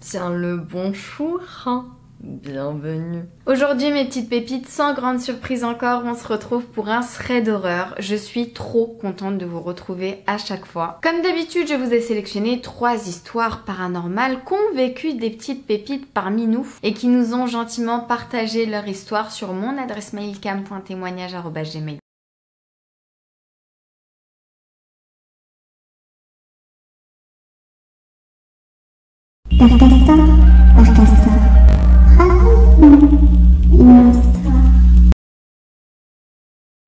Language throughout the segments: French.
Tiens le bonjour, hein. Bienvenue. Aujourd'hui mes petites pépites, sans grande surprise encore, on se retrouve pour un thread d'horreur. Je suis trop contente de vous retrouver à chaque fois. Comme d'habitude, je vous ai sélectionné 3 histoires paranormales qu'ont vécu des petites pépites parmi nous et qui nous ont gentiment partagé leur histoire sur mon adresse mail cam.témoignage@gmail.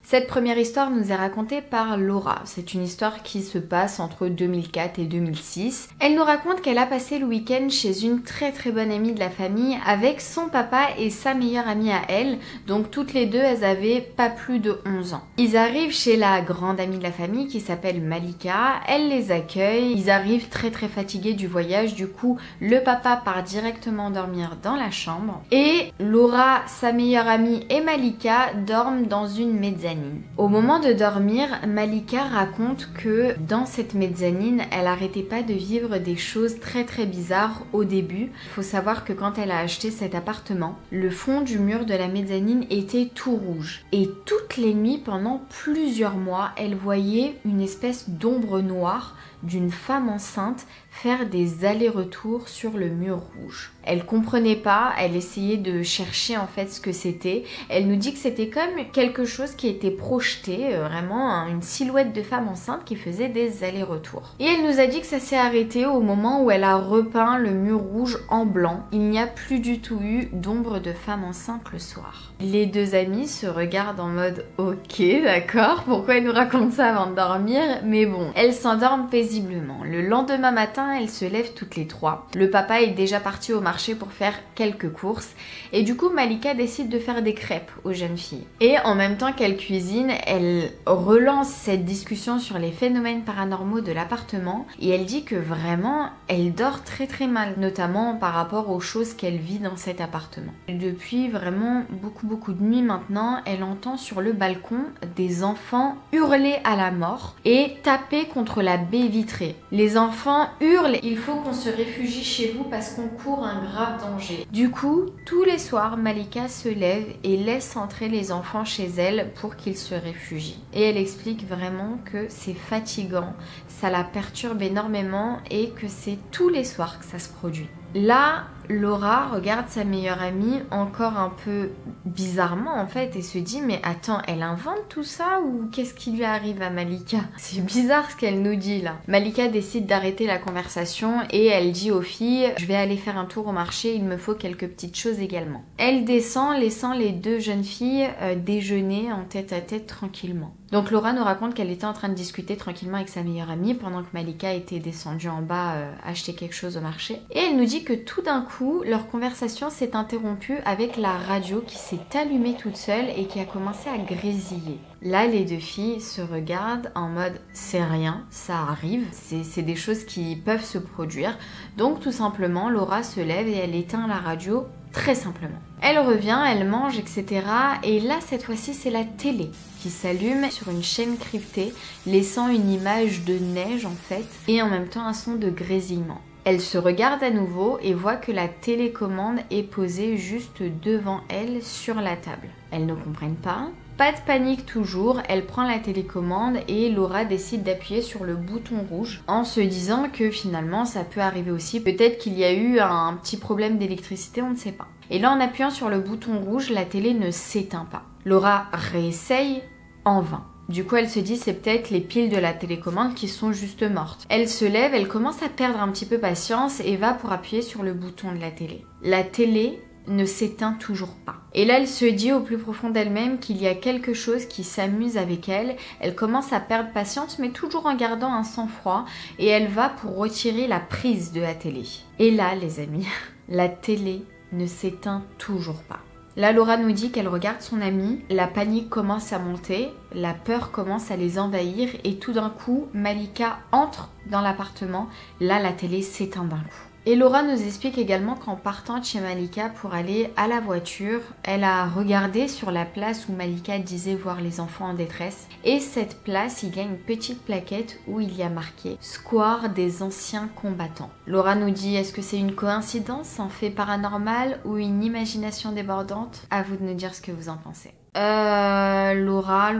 Cette première histoire nous est racontée par Laura. C'est une histoire qui se passe entre 2004 et 2006. Elle nous raconte qu'elle a passé le week-end chez une très bonne amie de la famille avec son papa et sa meilleure amie à elle. Donc toutes les deux, elles avaient pas plus de 11 ans. Ils arrivent chez la grande amie de la famille qui s'appelle Malika. Elle les accueille. Ils arrivent très fatigués du voyage. Du coup, le papa part directement dormir dans la chambre. Et Laura, sa meilleure amie et Malika dorment dans une mezzanine. Au moment de dormir, Malika raconte que dans cette mezzanine, elle arrêtait pas de vivre des choses très bizarres au début. Il faut savoir que quand elle a acheté cet appartement, le fond du mur de la mezzanine était tout rouge. Et toutes les nuits, pendant plusieurs mois, elle voyait une espèce d'ombre noire d'une femme enceinte faire des allers-retours sur le mur rouge. Elle comprenait pas, elle essayait de chercher en fait ce que c'était. Elle nous dit que c'était comme quelque chose qui était projeté, vraiment une silhouette de femme enceinte qui faisait des allers-retours. Et elle nous a dit que ça s'est arrêté au moment où elle a repeint le mur rouge en blanc. Il n'y a plus du tout eu d'ombre de femme enceinte le soir. Les deux amies se regardent en mode ok, d'accord, pourquoi elle nous raconte ça avant de dormir? Mais bon, elles s'endorment paisiblement. Le lendemain matin, elles se lèvent toutes les 3. Le papa est déjà parti au marché pour faire quelques courses et du coup Malika décide de faire des crêpes aux jeunes filles. Et en même temps qu'elle cuisine, elle relance cette discussion sur les phénomènes paranormaux de l'appartement et elle dit que vraiment elle dort très mal, notamment par rapport aux choses qu'elle vit dans cet appartement. Depuis vraiment beaucoup de nuits maintenant, elle entend sur le balcon des enfants hurler à la mort et taper contre la baie vitrée. Les enfants hurlent, il faut qu'on se réfugie chez vous parce qu'on court un grave danger. Du coup, tous les soirs, Malika se lève et laisse entrer les enfants chez elle pour qu'ils se réfugient. Et elle explique vraiment que c'est fatigant, ça la perturbe énormément et que c'est tous les soirs que ça se produit. Là, Laura regarde sa meilleure amie encore un peu bizarrement en fait et se dit mais attends, elle invente tout ça ou qu'est-ce qui lui arrive à Malika? C'est bizarre ce qu'elle nous dit là. Malika décide d'arrêter la conversation et elle dit aux filles je vais aller faire un tour au marché, il me faut quelques petites choses également. Elle descend laissant les deux jeunes filles déjeuner en tête-à-tête tranquillement. Donc Laura nous raconte qu'elle était en train de discuter tranquillement avec sa meilleure amie pendant que Malika était descendue en bas acheter quelque chose au marché. Et elle nous dit que tout d'un coup, leur conversation s'est interrompue avec la radio qui s'est allumée toute seule et qui a commencé à grésiller. Là, les deux filles se regardent en mode c'est rien, ça arrive, c'est des choses qui peuvent se produire. Donc tout simplement, Laura se lève et elle éteint la radio très simplement. Elle revient, elle mange, etc. Et là, cette fois-ci, c'est la télé qui s'allume sur une chaîne cryptée, laissant une image de neige en fait, et en même temps un son de grésillement. Elle se regarde à nouveau et voit que la télécommande est posée juste devant elle sur la table. Elles ne comprennent pas. Pas de panique toujours, elle prend la télécommande et Laura décide d'appuyer sur le bouton rouge en se disant que finalement ça peut arriver aussi. Peut-être qu'il y a eu un petit problème d'électricité, on ne sait pas. Et là en appuyant sur le bouton rouge, la télé ne s'éteint pas. Laura réessaye en vain. Du coup, elle se dit c'est peut-être les piles de la télécommande qui sont juste mortes. Elle se lève, elle commence à perdre un petit peu patience et va pour appuyer sur le bouton de la télé. La télé ne s'éteint toujours pas. Et là, elle se dit au plus profond d'elle-même qu'il y a quelque chose qui s'amuse avec elle. Elle commence à perdre patience, mais toujours en gardant un sang-froid. Et elle va pour retirer la prise de la télé. Et là, les amis, la télé ne s'éteint toujours pas. Là, Laura nous dit qu'elle regarde son amie, la panique commence à monter, la peur commence à les envahir et tout d'un coup, Malika entre dans l'appartement. Là, la télé s'éteint d'un coup. Et Laura nous explique également qu'en partant de chez Malika pour aller à la voiture, elle a regardé sur la place où Malika disait voir les enfants en détresse. Et cette place, il y a une petite plaquette où il y a marqué « Square des anciens combattants ». Laura nous dit, est-ce que c'est une coïncidence, un fait paranormal ou une imagination débordante? À vous de nous dire ce que vous en pensez. Laura,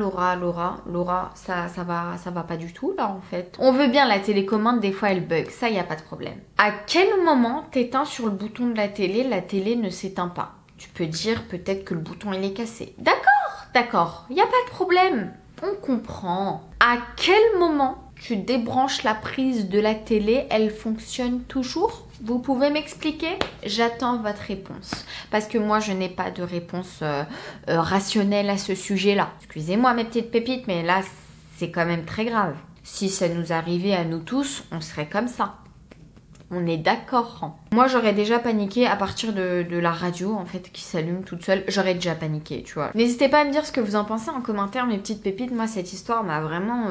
ça va pas du tout là en fait. On veut bien la télécommande, des fois elle bug, ça y a pas de problème. À quel moment t'éteins sur le bouton de la télé ne s'éteint pas? Tu peux dire peut-être que le bouton il est cassé. D'accord, y a pas de problème. On comprend. À quel moment tu débranches la prise de la télé, elle fonctionne toujours? Vous pouvez m'expliquer? J'attends votre réponse. Parce que moi, je n'ai pas de réponse rationnelle à ce sujet-là. Excusez-moi mes petites pépites, mais là, c'est quand même très grave. Si ça nous arrivait à nous tous, on serait comme ça. On est d'accord. Moi, j'aurais déjà paniqué à partir de la radio, en fait, qui s'allume toute seule. J'aurais déjà paniqué, tu vois. N'hésitez pas à me dire ce que vous en pensez en commentaire, mes petites pépites. Moi, cette histoire m'a vraiment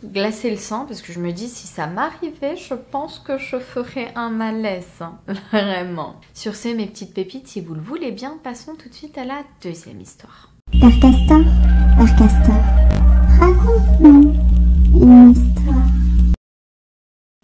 glacé le sang, parce que je me dis, si ça m'arrivait, je pense que je ferais un malaise. Hein. Vraiment. Sur ce, mes petites pépites, si vous le voulez bien, passons tout de suite à la deuxième histoire. Père Castor, raconte-nous une histoire.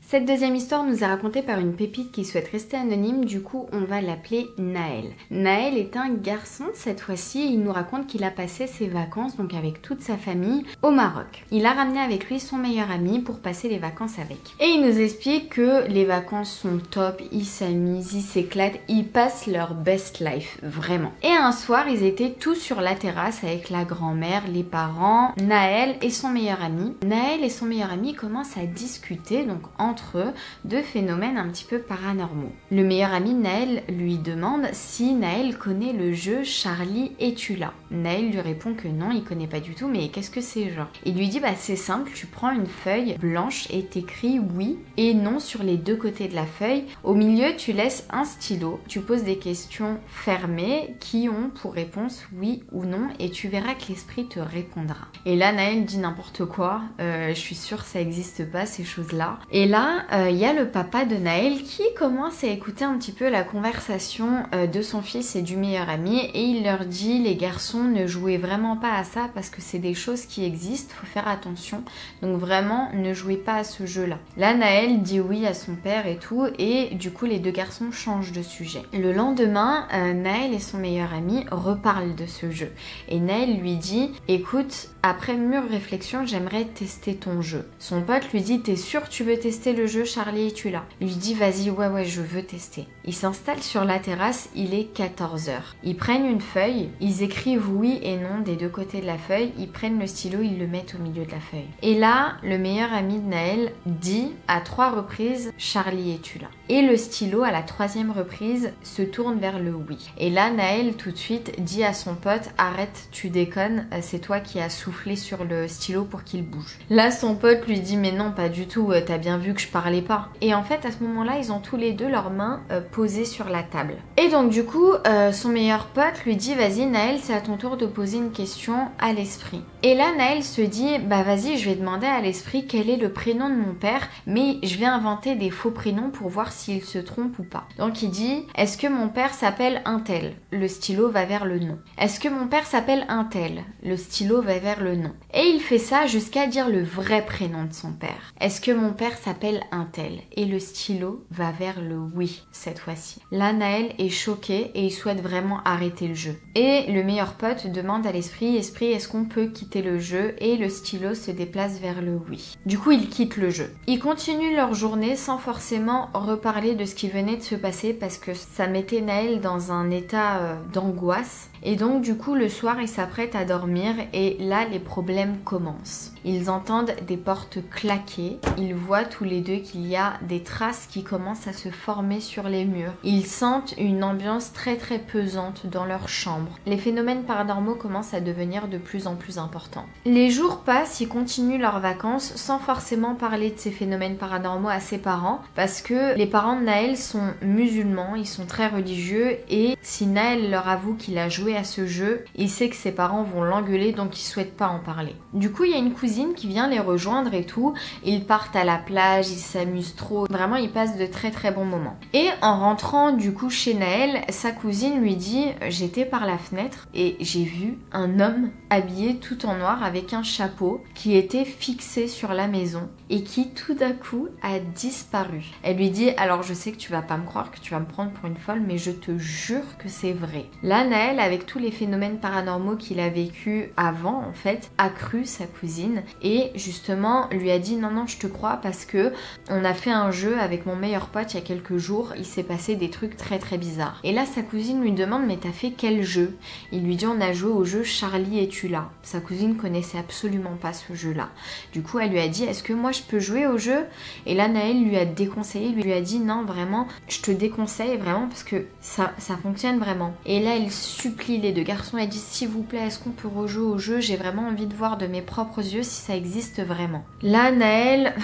Cette deuxième histoire nous est racontée par une pépite qui souhaite rester anonyme, du coup on va l'appeler Naël. Naël est un garçon cette fois-ci, il nous raconte qu'il a passé ses vacances, donc avec toute sa famille, au Maroc. Il a ramené avec lui son meilleur ami pour passer les vacances avec. Et il nous explique que les vacances sont top, ils s'amusent, ils s'éclatent, ils passent leur best life, vraiment. Et un soir, ils étaient tous sur la terrasse avec la grand-mère, les parents, Naël et son meilleur ami. Naël et son meilleur ami commencent à discuter, donc entre eux, de phénomènes un petit peu paranormaux. Le meilleur ami de Naël lui demande si Naël connaît le jeu Charlie, es-tu là? Naël lui répond que non, il connaît pas du tout, mais qu'est-ce que c'est genre? Il lui dit bah c'est simple, tu prends une feuille blanche et t'écris oui et non sur les deux côtés de la feuille. Au milieu, tu laisses un stylo, tu poses des questions fermées qui ont pour réponse oui ou non et tu verras que l'esprit te répondra. Et là, Naël dit n'importe quoi, je suis sûre ça existe pas ces choses-là. Et là, il y a le papa de Naël qui commence à écouter un petit peu la conversation de son fils et du meilleur ami et il leur dit les garçons ne jouez vraiment pas à ça parce que c'est des choses qui existent, faut faire attention, donc vraiment ne jouez pas à ce jeu là. Là Naël dit oui à son père et tout et du coup les deux garçons changent de sujet. Le lendemain, Naël et son meilleur ami reparlent de ce jeu et Naël lui dit écoute, après mûre réflexion j'aimerais tester ton jeu. Son pote lui dit t'es sûr tu veux tester le jeu Charlie, es-tu là? Il lui dit vas-y ouais je veux tester. Ils s'installent sur la terrasse, il est 14h. Ils prennent une feuille, ils écrivent oui et non des deux côtés de la feuille, ils prennent le stylo, ils le mettent au milieu de la feuille. Et là, le meilleur ami de Naël dit à 3 reprises Charlie, es-tu là? Et le stylo à la 3e reprise se tourne vers le oui. Et là Naël tout de suite dit à son pote arrête, tu déconnes, c'est toi qui as soufflé sur le stylo pour qu'il bouge. Là son pote lui dit mais non pas du tout, t'as bien vu que je parlais pas. Et en fait à ce moment là ils ont tous les deux leurs mains posées sur la table. Et donc du coup son meilleur pote lui dit vas-y Naël c'est à ton tour de poser une question à l'esprit. Et là Naël se dit bah vas-y je vais demander à l'esprit quel est le prénom de mon père mais je vais inventer des faux prénoms pour voir s'il se trompe ou pas. Donc il dit est-ce que mon père s'appelle un tel? Le stylo va vers le nom. Est-ce que mon père s'appelle un tel? Le stylo va vers le nom. Et il fait ça jusqu'à dire le vrai prénom de son père. Est-ce que mon père s'appelle un tel? Et le stylo va vers le oui cette fois-ci. Là Naël est choqué et il souhaite vraiment arrêter le jeu. Et le meilleur pote demande à l'esprit est-ce qu'on peut quitter le jeu? Et le stylo se déplace vers le oui. Du coup ils quittent le jeu. Ils continuent leur journée sans forcément reparler de ce qui venait de se passer parce que ça mettait Naël dans un état d'angoisse. Et donc du coup le soir ils s'apprêtent à dormir et là les problèmes commencent. Ils entendent des portes claquer, ils voient tous les deux qu'il y a des traces qui commencent à se former sur les murs. Ils sentent une ambiance très pesante dans leur chambre. Les phénomènes paranormaux commencent à devenir de plus en plus importants. Les jours passent, ils continuent leurs vacances sans forcément parler de ces phénomènes paranormaux à ses parents parce que les parents de Naël sont musulmans, ils sont très religieux et si Naël leur avoue qu'il a joué jouer à ce jeu. Il sait que ses parents vont l'engueuler, donc il souhaite pas en parler. Du coup, il y a une cousine qui vient les rejoindre et tout. Ils partent à la plage, ils s'amusent trop. Vraiment, ils passent de très très bons moments. Et en rentrant du coup chez Naël, sa cousine lui dit « J'étais par la fenêtre et j'ai vu un homme habillé tout en noir avec un chapeau qui était fixé sur la maison et qui tout d'un coup a disparu. » Elle lui dit « Alors je sais que tu vas pas me croire, que tu vas me prendre pour une folle, mais je te jure que c'est vrai. » Là, Naël, avec tous les phénomènes paranormaux qu'il a vécu avant, en fait, a cru sa cousine et justement lui a dit « Non, non, je te crois parce que on a fait un jeu avec mon meilleur pote il y a quelques jours, il s'est passé des trucs très très bizarres. » Et là, sa cousine lui demande « Mais t'as fait quel jeu ?» Il lui dit « On a joué au jeu Charlie, es-tu là ?» Sa cousine connaissait absolument pas ce jeu-là. Du coup, elle lui a dit « Est-ce que moi je peux jouer au jeu ?» Et là, Naël lui a déconseillé, lui a dit « Non, vraiment, je te déconseille vraiment parce que ça fonctionne vraiment. » Et là, elle supplie les deux garçons, elle dit « S'il vous plaît, est-ce qu'on peut rejouer au jeu? J'ai vraiment envie de voir de mes propres yeux si ça existe vraiment. » Là, Naël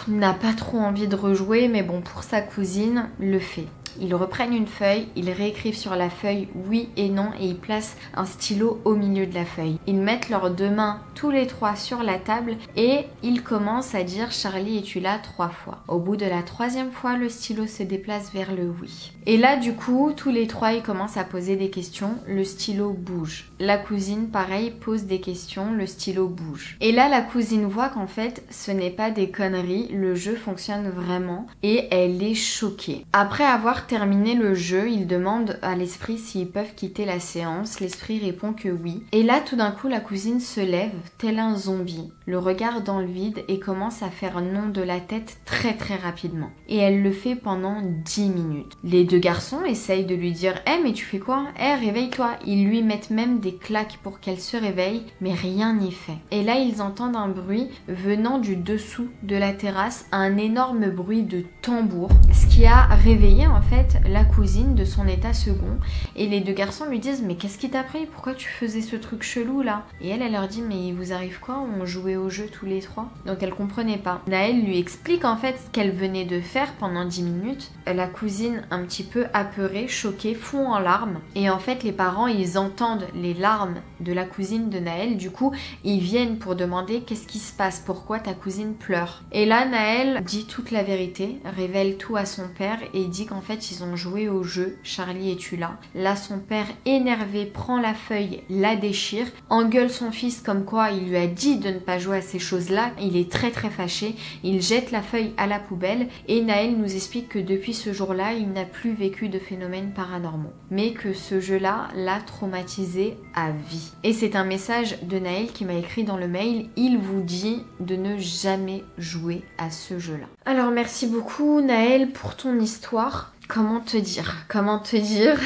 n'a pas trop envie de rejouer, mais bon, pour sa cousine, le fait. Ils reprennent une feuille, ils réécrivent sur la feuille oui et non et ils placent un stylo au milieu de la feuille. Ils mettent leurs deux mains tous les trois sur la table et ils commencent à dire « Charlie, es-tu là ?» 3 fois. Au bout de la 3e fois, le stylo se déplace vers le oui. Et là, du coup, tous les trois, ils commencent à poser des questions. Le stylo bouge. La cousine, pareil, pose des questions. Le stylo bouge. Et là, la cousine voit qu'en fait, ce n'est pas des conneries. Le jeu fonctionne vraiment et elle est choquée. Après avoir terminé le jeu, il demande à l'esprit s'ils peuvent quitter la séance. L'esprit répond que oui. Et là, tout d'un coup, la cousine se lève, tel un zombie, le regard dans le vide et commence à faire non de la tête très très rapidement. Et elle le fait pendant 10 minutes. Les deux garçons essayent de lui dire « Eh, mais tu fais quoi? Eh, réveille-toi !» Ils lui mettent même des claques pour qu'elle se réveille, mais rien n'y fait. Et là, ils entendent un bruit venant du dessous de la terrasse, un énorme bruit de tambour, ce qui a réveillé en fait la cousine de son état second. Et les deux garçons lui disent « Mais qu'est-ce qui t'a pris? Pourquoi tu faisais ce truc chelou là ?» Et elle leur dit « Mais il vous arrive quoi? On jouait au jeu tous les trois. » Donc elle comprenait pas. Naël lui explique en fait ce qu'elle venait de faire pendant 10 minutes. La cousine, un petit peu apeurée, choquée, fond en larmes. Et en fait, les parents, ils entendent les larmes de la cousine de Naël. Du coup, ils viennent pour demander qu'est-ce qui se passe, pourquoi ta cousine pleure. Et là, Naël dit toute la vérité, révèle tout à son père et dit qu'en fait, ils ont joué au jeu Charlie, es-tu là? Là, son père, énervé, prend la feuille, la déchire, engueule son fils comme quoi il lui a dit de ne pas jouer à ces choses-là. Il est très très fâché, il jette la feuille à la poubelle et Naël nous explique que depuis ce jour-là, il n'a plus vécu de phénomènes paranormaux, mais que ce jeu-là l'a traumatisé à vie. Et c'est un message de Naël qui m'a écrit dans le mail, il vous dit de ne jamais jouer à ce jeu-là. Alors merci beaucoup Naël pour ton histoire. Comment te dire?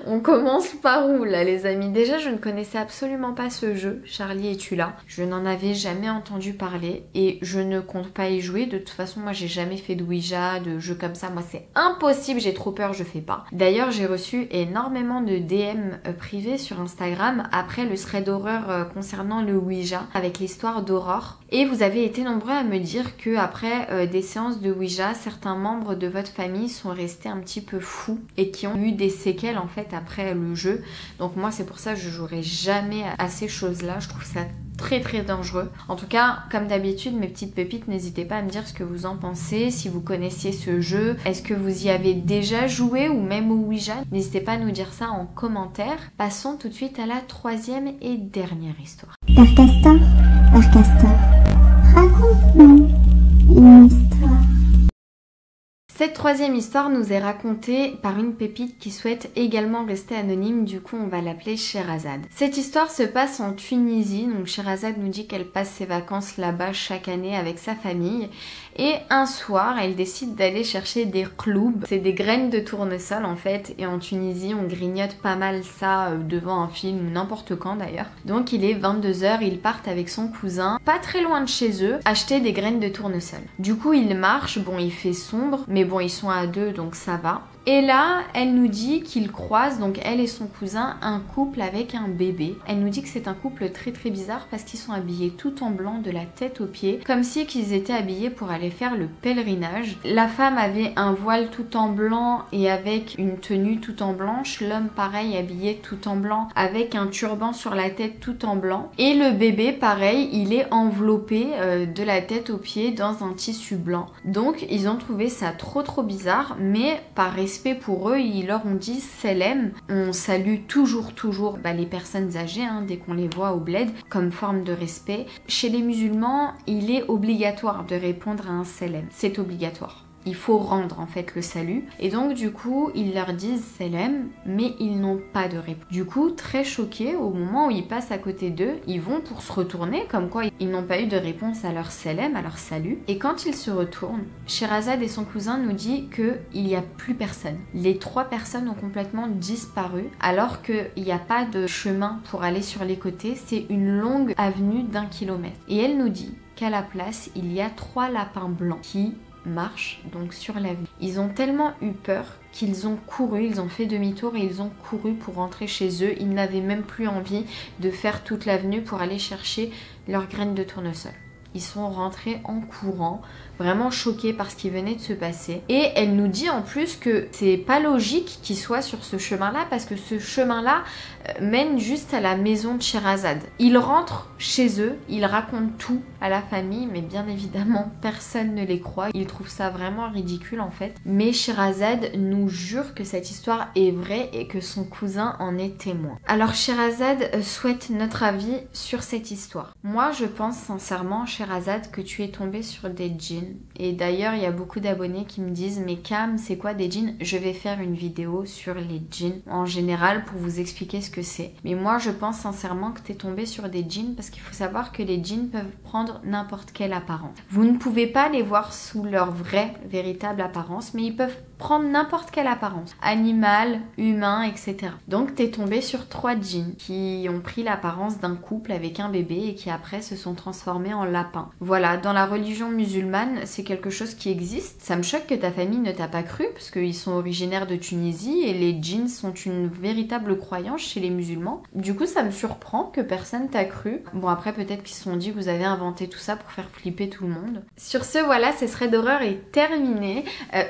On commence par où là les amis? Déjà je ne connaissais absolument pas ce jeu, Charlie, es-tu là? Je n'en avais jamais entendu parler et je ne compte pas y jouer. De toute façon moi j'ai jamais fait de Ouija, de jeux comme ça, moi c'est impossible, j'ai trop peur, je fais pas. D'ailleurs j'ai reçu énormément de DM privés sur Instagram après le thread d'horreur concernant le Ouija avec l'histoire d'Aurore. Et vous avez été nombreux à me dire que après des séances de Ouija, certains membres de votre famille sont restés un petit peu fous et qui ont eu des séquelles en fait après le jeu. Donc moi c'est pour ça que je jouerai jamais à ces choses-là. Je trouve ça très très dangereux. En tout cas, comme d'habitude, mes petites pépites, n'hésitez pas à me dire ce que vous en pensez, si vous connaissiez ce jeu, est-ce que vous y avez déjà joué ou même au Ouija? N'hésitez pas à nous dire ça en commentaire. Passons tout de suite à la 3e et dernière histoire. Père Castor, raconte-nous une histoire. Cette 3e histoire nous est racontée par une pépite qui souhaite également rester anonyme, du coup on va l'appeler Sherazade. Cette histoire se passe en Tunisie, donc Sherazade nous dit qu'elle passe ses vacances là-bas chaque année avec sa famille. Et un soir, elle décide d'aller chercher des qloub, c'est des graines de tournesol en fait, et en Tunisie on grignote pas mal ça devant un film ou n'importe quand d'ailleurs. Donc il est 22 h, ils partent avec son cousin, pas très loin de chez eux, acheter des graines de tournesol. Du coup ils marchent, bon il fait sombre, mais bon ils sont à deux donc ça va. Et là, elle nous dit qu'ils croisent, donc elle et son cousin, un couple avec un bébé. Elle nous dit que c'est un couple très très bizarre parce qu'ils sont habillés tout en blanc de la tête aux pieds, comme si qu'ils étaient habillés pour aller aller faire le pèlerinage. La femme avait un voile tout en blanc et avec une tenue tout en blanche. L'homme pareil habillé tout en blanc avec un turban sur la tête tout en blanc. Et le bébé pareil, il est enveloppé de la tête aux pieds dans un tissu blanc. Donc ils ont trouvé ça trop bizarre, mais par respect pour eux, ils leur ont dit Selem. On salue toujours les personnes âgées dès qu'on les voit au bled comme forme de respect. Chez les musulmans, il est obligatoire de répondre à un Selem. C'est obligatoire. Il faut rendre en fait le salut. Et donc du coup, ils leur disent Selem, mais ils n'ont pas de réponse. Du coup, très choqués, au moment où ils passent à côté d'eux, ils vont pour se retourner, comme quoi ils n'ont pas eu de réponse à leur Selem, à leur salut. Et quand ils se retournent, Sherazade et son cousin nous disent qu'il n'y a plus personne. Les 3 personnes ont complètement disparu, alors qu'il n'y a pas de chemin pour aller sur les côtés. C'est une longue avenue d'1 kilomètre. Et elle nous dit qu'à la place, il y a 3 lapins blancs qui marchent donc sur l'avenue. Ils ont tellement eu peur qu'ils ont couru, ils ont fait demi-tour et ils ont couru pour rentrer chez eux. Ils n'avaient même plus envie de faire toute l'avenue pour aller chercher leurs graines de tournesol. Ils sont rentrés en courant, vraiment choqués par ce qui venait de se passer. Et elle nous dit en plus que c'est pas logique qu'ils soient sur ce chemin-là parce que ce chemin-là mène juste à la maison de Sherazade. Ils rentrent chez eux, ils racontent tout à la famille, mais bien évidemment personne ne les croit. Ils trouvent ça vraiment ridicule en fait. Mais Sherazade nous jure que cette histoire est vraie et que son cousin en est témoin. Alors Sherazade souhaite notre avis sur cette histoire. Moi je pense sincèrement Sherazade que tu es tombée sur des djinns. Et d'ailleurs il y a beaucoup d'abonnés qui me disent mais Cam c'est quoi des djinns? Je vais faire une vidéo sur les djinns en général pour vous expliquer ce que c'est. Mais moi je pense sincèrement que tu es tombée sur des djinns parce qu'il faut savoir que les djinns peuvent prendre n'importe quelle apparence. Vous ne pouvez pas les voir sous leur vraie, véritable apparence, mais ils peuvent prendre n'importe quelle apparence. Animal, humain, etc. Donc tu es tombée sur 3 djinns qui ont pris l'apparence d'un couple avec un bébé et qui après se sont transformés en lapins. Voilà, dans la religion musulmane, c'est quelque chose qui existe. Ça me choque que ta famille ne t'a pas cru parce qu'ils sont originaires de Tunisie et les djinns sont une véritable croyance chez les musulmans. Du coup, ça me surprend que personne t'a cru. Bon, après, peut-être qu'ils se sont dit que vous avez inventé tout ça pour faire flipper tout le monde. Sur ce, voilà, ce thread d'horreur est terminé.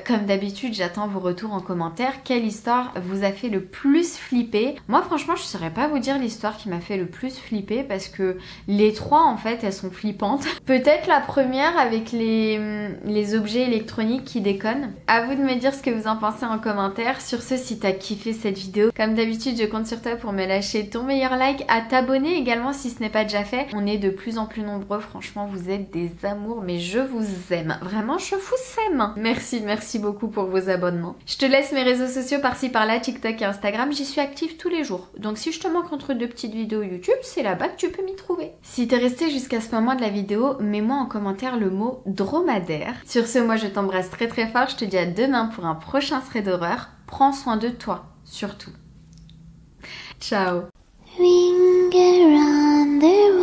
Comme d'habitude, j'attends vos retours en commentaire. Quelle histoire vous a fait le plus flipper? Moi, franchement, je saurais pas vous dire l'histoire qui m'a fait le plus flipper parce que les 3, en fait, elles sont flippantes. Peut-être la première avec les objets électroniques qui déconnent. À vous de me dire ce que vous en pensez en commentaire. Sur ce, si t'as kiffé cette vidéo, comme d'habitude, je compte sur toi pour me lâcher ton meilleur like, à t'abonner également si ce n'est pas déjà fait. On est de plus en plus nombreux, franchement, vous êtes des amours, mais je vous aime. Vraiment, je vous aime. Merci beaucoup pour vos abonnements. Je te laisse mes réseaux sociaux par-ci par-là, TikTok et Instagram, j'y suis active tous les jours. Donc si je te manque entre 2 petites vidéos YouTube, c'est là-bas que tu peux m'y trouver. Si t'es resté jusqu'à ce moment de la vidéo, mets-moi en commentaire le mot dromadaire. Sur ce, moi je t'embrasse très fort, je te dis à demain pour un prochain thread d'horreur. Prends soin de toi, surtout. Ciao. Ring around the